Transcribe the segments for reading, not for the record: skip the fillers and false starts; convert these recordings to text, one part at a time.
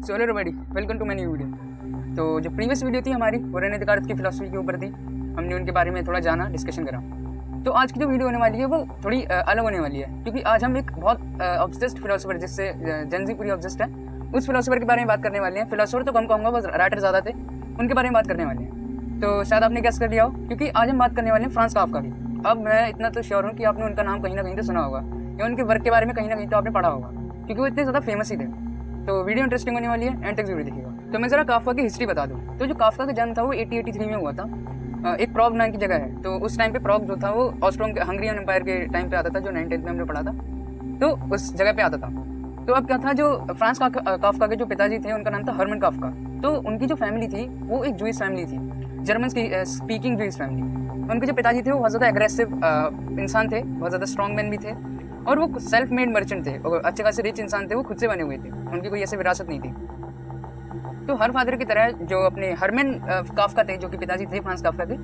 So hello everybody, welcome to my new video. तो जो previous video थी हमारी वो रेने देकार्त की फिलॉसफी के ऊपर थी। हमने उनके बारे में थोड़ा जाना, डिस्कशन करा। तो आज की जो वीडियो होने वाली है वो थोड़ी अलग होने वाली है, क्योंकि आज हम एक बहुत ऑब्सेस्ड फिलोसोफर, जिससे जेंजी पूरी ऑब्सेस्ड है, उस फिलोसोफर के बारे में बात करने वाले हैं। फिलोसोफर तो कम कहूँगा, बस राइटर ज़्यादा थे, उनके बारे में बात करने वाले हैं। तो शायद आपने गेस कर लिया हो, क्योंकि आज हम बात करने वाले हैं फ्रांज काफका की। अब मैं इतना तो श्योर हूँ कि आपने उनका नाम कहीं ना कहीं तो सुना होगा, या उनके वर्क के बारे में कहीं ना कहीं तो आपने पढ़ा होगा, क्योंकि वो इतने ज़्यादा फेमस ही थे। तो वीडियो इंटरेस्टिंग होने वाली है, एंड तक जरूर देखिएगा। तो मैं जरा काफका की हिस्ट्री बता दूं। तो जो काफका का जन्म था वो 1883 में हुआ था। एक प्रॉग नाम की जगह है। तो उस टाइम पे प्रॉग जो था वो ऑस्ट्रोम हंगरियन एम्पायर के टाइम पे आता था, जो 9th में हमने पढ़ा था, तो उस जगह पे आता था। तो अब क्या था, जो फ्रांस काफका के जो पिताजी थे उनका नाम था हरमन काफका। तो उनकी जो फैमिली थी वो एक जूइश फैमिली थी, जर्मन स्पीकिंग जूइश फैमिली। उनके जो पिताजी थे वो बहुत ज़्यादा एग्रेसिव इंसान थे, बहुत ज़्यादा स्ट्रॉन्ग मैन भी थे, और वो सेल्फ मेड मर्चेंट थे, और अच्छे खासे रिच इंसान थे। वो खुद से बने हुए थे, उनकी कोई ऐसी विरासत नहीं थी। तो हर फादर की तरह जो अपने हरमन काफका थे, जो कि पिताजी थे फ्रांस काफका के,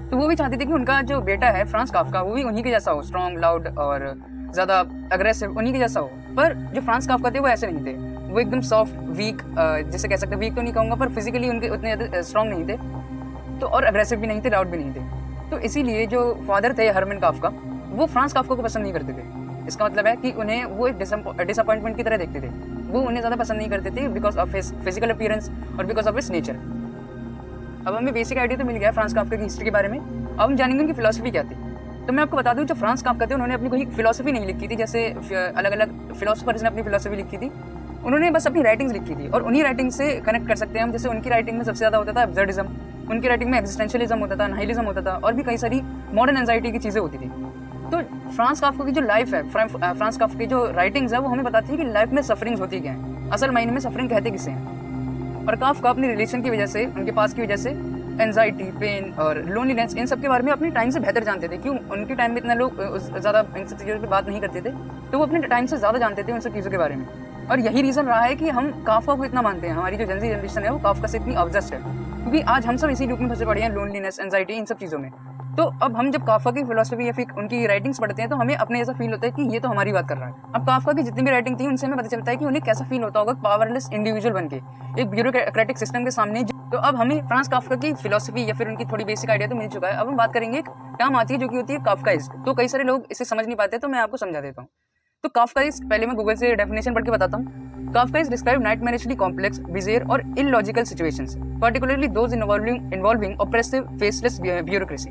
तो वो भी चाहते थे कि उनका जो बेटा है फ्रांस काफका वो भी उन्हीं के जैसा हो, स्ट्रॉन्ग, लाउड और ज़्यादा अग्रेसिव उन्हीं के जैसा हो। पर जो फ्रांस काफका थे वो ऐसे नहीं थे। वो एकदम सॉफ्ट, वीक, जैसे कह सकते, वीक तो नहीं कहूँगा, पर फिजिकली उनके उतने ज़्यादा स्ट्रॉन्ग नहीं थे, तो और अग्रेसिव भी नहीं थे, लाउड भी नहीं थे। तो इसीलिए जो फादर थे हरमन काफका, वो फ्रांस काफका को पसंद नहीं करते थे। इसका मतलब है कि उन्हें वो एक डिसअपॉइंटमेंट की तरह देखते थे। वो उन्हें ज़्यादा पसंद नहीं करते थे, because of his physical appearance और बिकॉज ऑफ हिज नेचर। अब हमें बेसिक आइडिया तो मिल गया फ्रांस काफका की हिस्ट्री के बारे में। अब हम जानेंगे उनकी फिलोसफी क्या थी। तो मैं आपको बता दूं, जो फ्रांस काफका थे उन्होंने अपनी कोई फिलोसफी नहीं लिखी थी, जैसे अलग अलग फिलोसफर्स ने अपनी फिलोसफी लिखी थी। उन्होंने बस अपनी राइटिंग्स लिखी थी, और उन्हीं राइटिंग से कनेक्ट कर सकते हैं हम। जैसे उनकी राइटिंग में सबसे ज़्यादा होता था एब्सर्डिज्म, उनकी राइटिंग में एग्जिस्टेंशियलिज्म होता था, नाइलिज्म होता था, और भी कई सारी मॉडर्न एंजाइटी की चीज़ें होती थी। तो फ्रांस काफका की जो लाइफ है, फ्रांस काफका की जो राइटिंग्स है, वो हमें बताती है कि लाइफ में सफरिंग्स होती क्या है, असल मायने में सफरिंग कहते किसे हैं। और काफका अपनी रिलेशन की वजह से, उनके पास की वजह से, एंजाइटी, पेन और लोनलीनेस, इन सब के बारे में अपने टाइम से बेहतर जानते थे। क्यों? उनके टाइम में इतना लोग ज़्यादा इन सब चीज़ों पर बात नहीं करते थे, तो वो अपने टाइम से ज़्यादा जानते थे उन सब चीज़ों के बारे में। और यही रीज़न रहा है कि हम काफका को इतना मानते हैं। हमारी जो जेनजी जनरेशन है वो काफका से इतनी ऑब्सेस्ड है, क्योंकि आज हम सब इसी लूप में फंसे पड़े हैं, लोनलीनेस, एंजाइटी, इन सब चीज़ों में। तो अब हम जब काफका की फिलोसफी या फिर उनकी राइटिंग्स पढ़ते हैं, तो हमें अपने ऐसा फील होता है कि ये तो हमारी बात कर रहा है। अब काफका की जितनी भी राइटिंग थी उनसे हमें पता चलता है कि उन्हें कैसा फील होता होगा पावरलेस इंडिविजुअल बनके एक ब्यूरोक्रेटिक सिस्टम के सामने। तो अब हमें फ्रांस काफका की फिलोसफी या फिर उनकी थोड़ी बेसिक आइडिया तो मिल चुका है। अब हम बात करेंगे, एक टर्म आती है जो कि होती है काफकाइज्म। तो कई सारे लोग इसे समझ नहीं पाते, तो मैं आपको समझा देता हूँ। तो काफकाइज्म, पहले मैं गूगल से डेफिनेशन पढ़ के बताता हूँ। काफकाइज्म डिस्क्राइब नाइटमेरिशली कॉम्प्लेक्स, बिज़ार और illogical situations, particularly those involving oppressive faceless bureaucracy.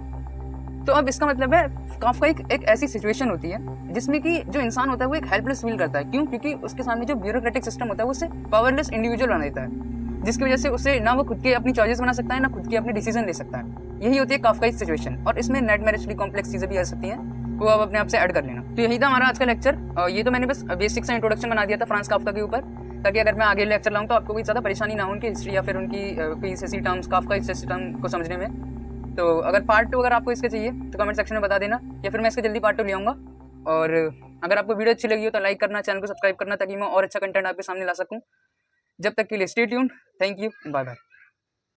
तो अब इसका मतलब है, काफका एक ऐसी सिचुएशन होती है जिसमें कि जो इंसान होता है वो एक हेल्पलेस फील करता है। क्यों? क्योंकि उसके सामने जो ब्यूरोक्रेटिक सिस्टम होता है वो उसे पावरलेस इंडिविजुअल बना देता है, जिसकी वजह से उसे ना वो खुद के अपनी चॉइसेस बना सकता है, ना खुद के अपने डिसीजन ले सकता है। यही होती है काफका की सिचुएशन, और इसमें नाइटमेरिशली कॉम्प्लेक्स चीजें भी आ सकती हैं, वो आप अपने आप से ऐड कर लेना। तो यही था हमारा आज का लेक्चर। ये तो मैंने बस बेसिक सा इंट्रोडक्शन बना दिया था फ्रांस काफका के ऊपर, ताकि अगर मैं आगे लेक्चर लाऊं तो आपको कोई ज़्यादा परेशानी ना हो उनकी हिस्ट्री या फिर उनकी कोई ऐसी टर्म्स, काफका ऐसी टर्म को समझने में। तो अगर पार्ट 2 अगर आपको इसके चाहिए तो कमेंट सेक्शन में बता देना, या फिर मैं इसके जल्दी पार्ट 2 ले आऊँगा। और अगर आपको वीडियो अच्छी लगी हो तो लाइक करना, चैनल को सब्सक्राइब करना, ताकि मैं और अच्छा कंटेंट आपके सामने ला सकूँ। जब तक के लिए stay tuned, thank you, bye bye.